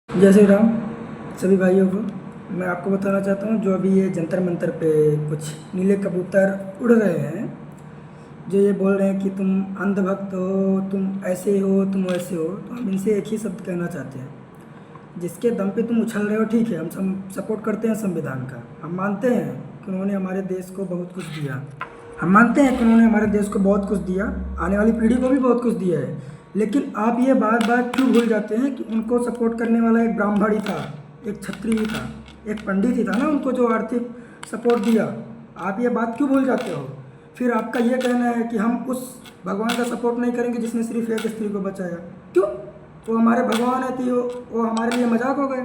जय श्री राम सभी भाइयों को। मैं आपको बताना चाहता हूँ जो अभी ये जंतर मंतर पे कुछ नीले कबूतर उड़ रहे हैं, जो ये बोल रहे हैं कि तुम अंधभक्त हो, तुम ऐसे हो, तुम वैसे हो, तो हम इनसे एक ही शब्द कहना चाहते हैं, जिसके दम पे तुम उछल रहे हो ठीक है, हम सपोर्ट करते हैं संविधान का। हम मानते हैं कि उन्होंने हमारे देश को बहुत कुछ दिया, हम मानते हैं कि उन्होंने हमारे देश को बहुत कुछ दिया, आने वाली पीढ़ी को भी बहुत कुछ दिया है। लेकिन आप ये बात बात क्यों भूल जाते हैं कि उनको सपोर्ट करने वाला एक ब्राह्मण ही था, एक क्षत्रिय ही था, एक पंडित ही था ना उनको जो आर्थिक सपोर्ट दिया। आप ये बात क्यों भूल जाते हो? फिर आपका ये कहना है कि हम उस भगवान का सपोर्ट नहीं करेंगे जिसने सिर्फ एक स्त्री को बचाया। क्यों? वो हमारे भगवान है, थी वो हमारे लिए मजाक हो गए।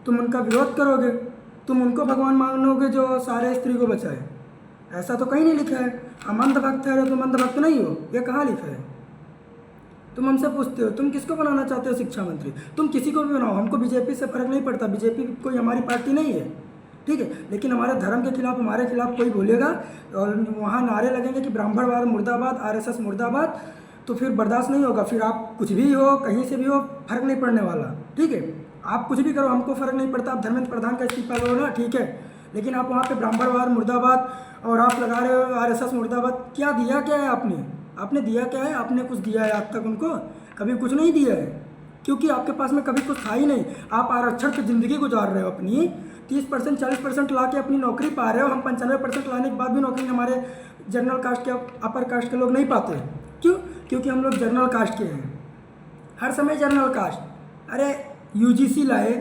तुम उनका विरोध करोगे, तुम उनको भगवान मानोगे जो सारे स्त्री को बचाए। ऐसा तो कहीं नहीं लिखा है। हम अंधभक्त है, तुम अंधभक्त नहीं हो, ये कहाँ लिखा है? तुम हमसे पूछते हो तुम किसको बनाना चाहते हो शिक्षा मंत्री? तुम किसी को भी बनाओ, हमको बीजेपी से फर्क नहीं पड़ता, बीजेपी कोई हमारी पार्टी नहीं है, ठीक है। लेकिन हमारे धर्म के खिलाफ, हमारे खिलाफ कोई बोलेगा और वहाँ नारे लगेंगे कि ब्राह्मणवाद मुर्दाबाद, आरएसएस मुर्दाबाद, तो फिर बर्दाश्त नहीं होगा। फिर आप कुछ भी हो, कहीं से भी हो, फर्क नहीं पड़ने वाला, ठीक है। आप कुछ भी करो, हमको फर्क नहीं पड़ता। आप धर्मेंद्र प्रधान का इस्तीफा लो ना, ठीक है, लेकिन आप वहाँ पे ब्राह्मणवाद मुर्दाबाद और आप लगा रहे हो आरएसएस मुर्दाबाद। क्या दिया क्या है आपने? आपने दिया क्या है? आपने कुछ दिया है आज तक उनको? कभी कुछ नहीं दिया है, क्योंकि आपके पास में कभी कुछ था ही नहीं। आप आरक्षण की ज़िंदगी गुजार रहे हो अपनी, 30% 40% ला के अपनी नौकरी पा रहे हो। हम 95% लाने के बाद भी नौकरी हमारे जनरल कास्ट के, अपर कास्ट के लोग नहीं पाते। क्यों? क्योंकि हम लोग जनरल कास्ट के हैं, हर समय जनरल कास्ट। अरे यूजीसी लाए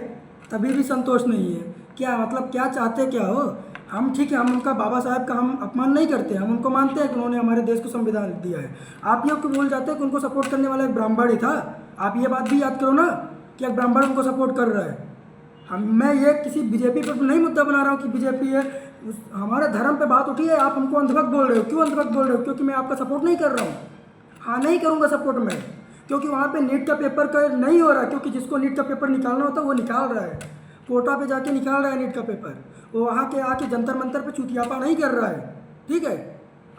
तभी भी संतोष नहीं है। क्या मतलब, क्या चाहते क्या हो? हम ठीक है, हम उनका बाबा साहब का हम अपमान नहीं करते, हम उनको मानते हैं कि उन्होंने हमारे देश को संविधान दिया है। आप ये क्यों भूल जाते हैं कि उनको सपोर्ट करने वाला एक ब्राह्मण ही था? आप ये बात भी याद करो ना कि एक ब्राह्मण उनको सपोर्ट कर रहा है। मैं ये किसी बीजेपी पर नहीं मुद्दा बना रहा हूँ कि बीजेपी है, हमारे धर्म पे बात उठी है। आप हमको अंधभक्त बोल रहे हो। क्यों अंधभक्त बोल रहे हो? क्योंकि मैं आपका सपोर्ट नहीं कर रहा हूँ। हाँ, नहीं करूँगा सपोर्ट मैं, क्योंकि वहाँ पे नीट का पेपर का नहीं हो रहा, क्योंकि जिसको नीट का पेपर निकालना होता है वो निकाल रहा है, कोटा पे जाके निकाल रहा है नीट का पेपर। वो वहाँ के आके जंतर मंतर पे चुतियापा नहीं कर रहा है, ठीक है।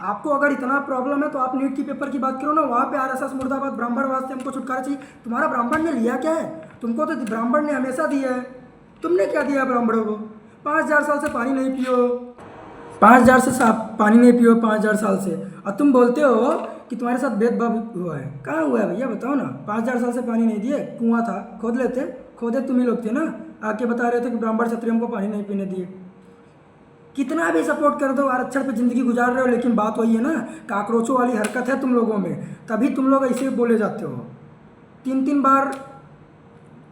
आपको अगर इतना प्रॉब्लम है तो आप नीट की पेपर की बात करो ना। वहाँ पे आरएसएस मुर्दाबाद, ब्राह्मणवाद से हमको छुटकारा चाहिए। तुम्हारा ब्राह्मण ने लिया क्या है? तुमको तो ब्राह्मण ने हमेशा दिया है। तुमने क्या दिया ब्राह्मणों को? 5,000 साल से पानी नहीं पियो, 5,000 से पानी नहीं पियो, 5,000 साल से, और तुम बोलते हो कि तुम्हारे साथ भेदभाव हुआ है। कहाँ हुआ है भैया, बताओ ना। 5,000 साल से पानी नहीं दिए, कुआं था, खोद लेते, खोदे तुम ही लोग थे ना, आके बता रहे थे कि ब्राह्मण क्षत्रियों को पानी नहीं पीने दिए। कितना भी सपोर्ट कर दो, आरक्षण पे ज़िंदगी गुजार रहे हो, लेकिन बात वही है ना, काकरोचों वाली हरकत है तुम लोगों में, तभी तुम लोग ऐसे बोले जाते हो। 3-3 बार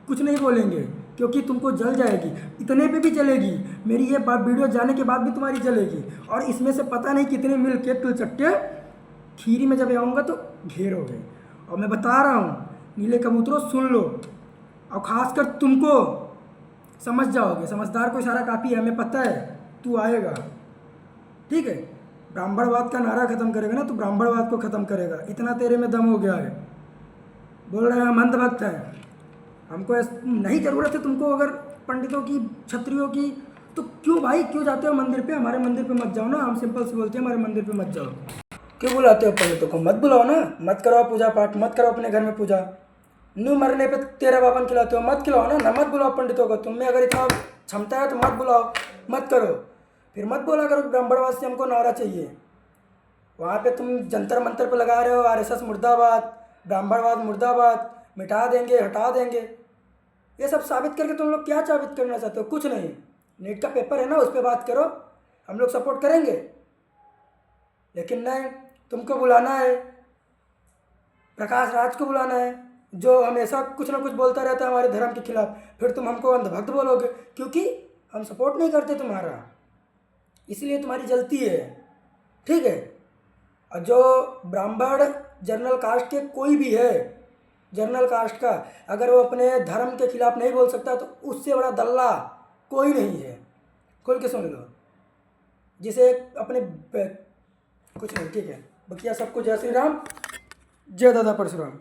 कुछ नहीं बोलेंगे क्योंकि तुमको जल जाएगी, इतने पे भी जलेगी। मेरी ये बात वीडियो जाने के बाद भी तुम्हारी जलेगी, और इसमें से पता नहीं कितने मिल के तिलचट्टे खीरी में जब आऊँगा तो घेरोगे। और मैं बता रहा हूँ, नीले कबूतरों सुन लो, और ख़ासकर तुमको समझ जाओगे। समझदार को इशारा काफ़ी है, हमें पता है तू आएगा, ठीक है। ब्राह्मणवाद का नारा ख़त्म करेगा ना तो ब्राह्मणवाद को ख़त्म करेगा, इतना तेरे में दम हो गया है। बोल रहे हैं हम अंधभक्त हैं, हमको नहीं ज़रूरत है तुमको अगर पंडितों की, क्षत्रियों की, तो क्यों भाई, क्यों जाते हो मंदिर पे? हमारे मंदिर पे मत जाओ ना, हम सिंपल से बोलते हैं हमारे मंदिर पे मत जाओ। क्यों बुलाते हो पंडितों को? मत बुलाओ ना, मत करो पूजा पाठ, मत करो अपने घर में पूजा। न्यू मरने पे तेरा बाबन खिलाते हो, मत खिलाओ ना, मत बुलाओ पंडितों को। तुम में अगर इतना क्षमता है तो मत बुलाओ, मत करो। फिर मत बोला करो ब्राह्मणवाद से हमको नारा चाहिए। वहाँ पे तुम जंतर मंतर पे लगा रहे हो आरएसएस मुर्दाबाद, ब्राह्मणवाद मुर्दाबाद, मिटा देंगे, हटा देंगे। ये सब साबित करके तुम लोग क्या साबित करना चाहते हो? कुछ नहीं। नीट का पेपर है ना, उस पर बात करो, हम लोग सपोर्ट करेंगे। लेकिन नहीं, तुमको बुलाना है प्रकाश राज को बुलाना है, जो हमेशा कुछ ना कुछ बोलता रहता है हमारे धर्म के खिलाफ। फिर तुम हमको अंधभक्त बोलोगे, क्योंकि हम सपोर्ट नहीं करते तुम्हारा, इसलिए तुम्हारी जलती है, ठीक है। और जो ब्राह्मण जनरल कास्ट के कोई भी है, जनरल कास्ट का, अगर वो अपने धर्म के खिलाफ नहीं बोल सकता तो उससे बड़ा दल्ला कोई नहीं है। खोल के सुन लो, जिसे अपने कुछ नहीं, ठीक है। बकिया सबको जय श्री राम, जय दादा परशुराम।